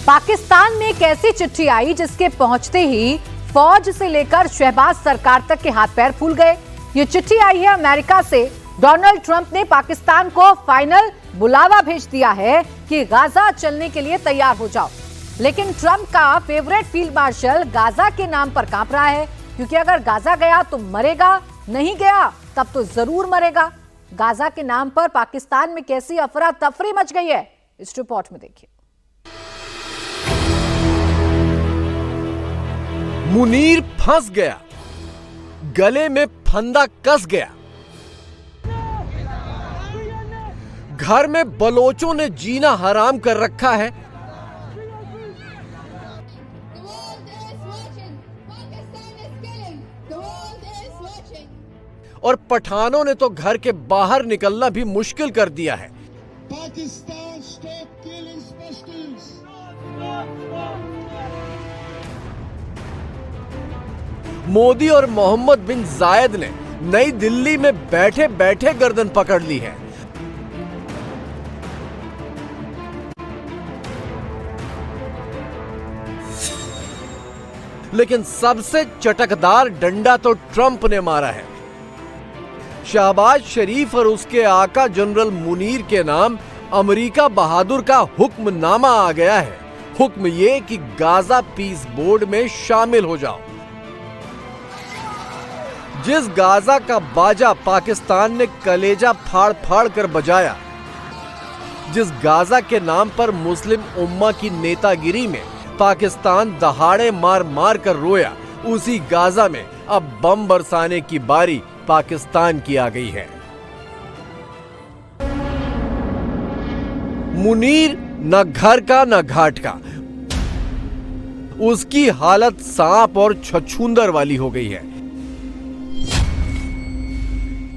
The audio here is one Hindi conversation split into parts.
पाकिस्तान में एक ऐसी चिट्ठी आई जिसके पहुंचते ही फौज से लेकर शहबाज सरकार तक के हाथ पैर फूल गए। ये चिट्ठी आई है अमेरिका से। डोनाल्ड ट्रंप ने पाकिस्तान को फाइनल बुलावा भेज दिया है कि गाजा चलने के लिए तैयार हो जाओ। लेकिन ट्रंप का फेवरेट फील्ड मार्शल गाजा के नाम पर कांप रहा है, क्योंकि अगर गाजा गया तो मरेगा, नहीं गया तब तो जरूर मरेगा। गाजा के नाम पर पाकिस्तान में कैसी अफरा तफरी मच गई है, इस रिपोर्ट में देखिए। मुनीर फंस गया, गले में फंदा कस गया। घर में बलोचों ने जीना हराम कर रखा है। और पठानों ने तो घर के बाहर निकलना भी मुश्किल कर दिया है। Pakistan stop killing specialist. Modi और मोहम्मद बिन जायद ने नई दिल्ली में बैठे बैठे गर्दन पकड़ ली है। लेकिन सबसे चटकदार डंडा तो ट्रंप ने मारा है। शहबाज शरीफ और उसके आका जनरल मुनीर के नाम अमेरिका बहादुर का हुक्मनामा आ गया है। हुक्म ये कि गाजा पीस बोर्ड में शामिल हो जाओ। जिस गाजा का बाजा पाकिस्तान ने कलेजा फाड़ फाड़ कर बजाया, जिस गाजा के नाम पर मुस्लिम उम्मा की नेतागिरी में पाकिस्तान दहाड़े मार मार कर रोया, उसी गाजा में अब बम बरसाने की बारी पाकिस्तान की आ गई है। मुनीर न घर का न घाट का, उसकी हालत सांप और छछूंदर वाली हो गई है।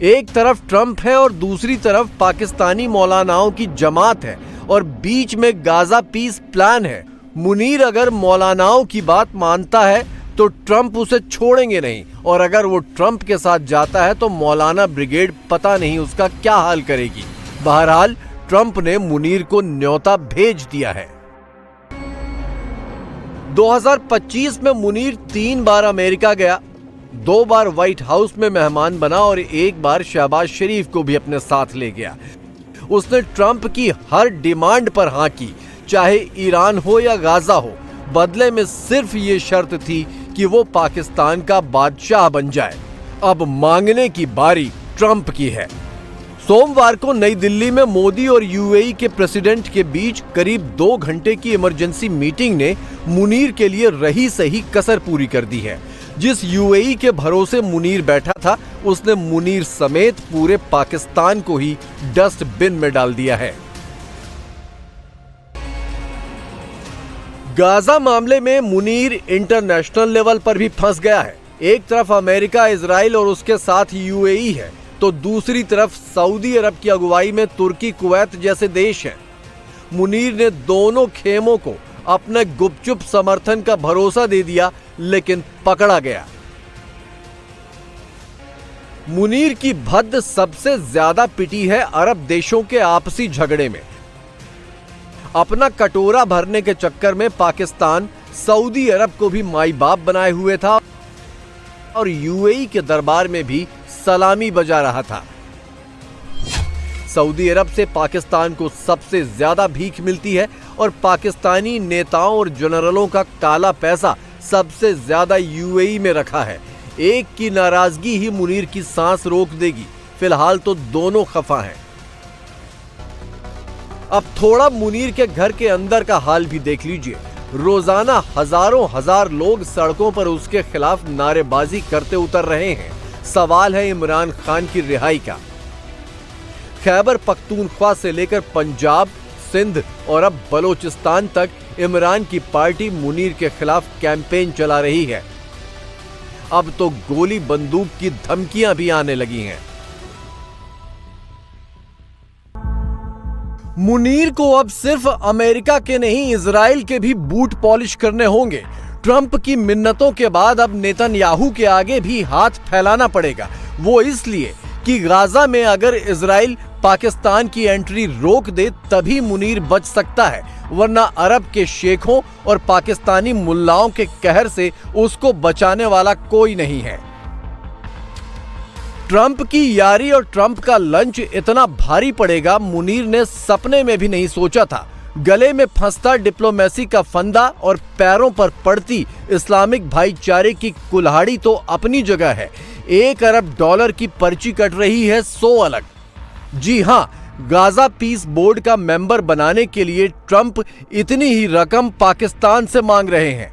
एक तरफ ट्रंप है और दूसरी तरफ पाकिस्तानी मौलानाओं की जमात है और बीच में गाजा पीस प्लान है। मुनीर अगर मौलानाओं की बात मानता है तो ट्रंप उसे छोड़ेंगे नहीं, और अगर वो ट्रंप के साथ जाता है तो मौलाना ब्रिगेड पता नहीं उसका क्या हाल करेगी। बहरहाल ट्रंप ने मुनीर को न्योता भेज दिया है। 2025 में मुनीर 3 बार अमेरिका गया, 2 बार व्हाइट हाउस में मेहमान बना और 1 बार शहबाज शरीफ को भी अपने साथ ले गया। उसने ट्रंप की हर डिमांड पर हाँ की, चाहे ईरान हो या गाजा हो। बदले में सिर्फ ये शर्त थी कि वो पाकिस्तान का बादशाह बन जाए। अब मांगने की बारी ट्रंप की है। सोमवार को नई दिल्ली में मोदी और यूएई के प्रेसिडेंट के बीच करीब 2 घंटे की इमरजेंसी मीटिंग ने मुनीर के लिए रही सही कसर पूरी कर दी है। जिस यूएई के भरोसे मुनीर बैठा था, उसने मुनीर समेत पूरे पाकिस्तान को ही डस्टबिन में डाल दिया है। गाजा मामले में मुनीर इंटरनेशनल लेवल पर भी फंस गया है। एक तरफ अमेरिका, इजराइल और उसके साथ यूएई है, तो दूसरी तरफ सऊदी अरब की अगुवाई में तुर्की, कुवैत जैसे देश हैं। मुनीर ने दोनों खेमों को अपने गुपचुप समर्थन का भरोसा दे दिया, लेकिन पकड़ा गया। मुनीर की भद्द सबसे ज्यादा पिटी है अरब देशों के आपसी झगड़े में। अपना कटोरा भरने के चक्कर में पाकिस्तान सऊदी अरब को भी माई बाप बनाए हुए था और यूएई के दरबार में भी सलामी बजा रहा था। सऊदी अरब से पाकिस्तान को सबसे ज्यादा भीख मिलती है और पाकिस्तानी नेताओं और जनरलों का काला पैसा सबसे ज्यादा यूएई में रखा है। एक की नाराजगी ही मुनीर की सांस रोक देगी। फिलहाल तो दोनों खफा हैं। अब थोड़ा मुनीर के घर के अंदर का हाल भी देख लीजिए। रोजाना हजारों हजार लोग सड़कों पर उसके खिलाफ नारेबाजी करते उतर रहे हैं। सवाल है इमरान खान की रिहाई का। खैबर पख्तूनख्वा से लेकर पंजाब, सिंध और अब बलोचिस्तान तक इमरान की पार्टी मुनीर के खिलाफ कैंपेन चला रही है। अब तो गोली बंदूक की धमकियां भी आने लगी हैं। मुनीर को अब सिर्फ अमेरिका के नहीं, इजराइल के भी बूट पॉलिश करने होंगे। ट्रंप की मिन्नतों के बाद अब नेतन्याहू के आगे भी हाथ फैलाना पड़ेगा। वो इसलिए कि गाजा में अगर इजराइल पाकिस्तान की एंट्री रोक दे तभी मुनीर बच सकता है, वरना अरब के शेखों और पाकिस्तानी मुल्लाओं के कहर से उसको बचाने वाला कोई नहीं है। ट्रंप की यारी और ट्रंप का लंच इतना भारी पड़ेगा, मुनीर ने सपने में भी नहीं सोचा था। गले में फंसता डिप्लोमेसी का फंदा और पैरों पर पड़ती इस्लामिक भाईचारे की कुल्हाड़ी तो अपनी जगह है। 1 अरब डॉलर की पर्ची कट रही है 100 अलग। जी हां, गाजा पीस बोर्ड का मेंबर बनाने के लिए ट्रंप इतनी ही रकम पाकिस्तान से मांग रहे हैं।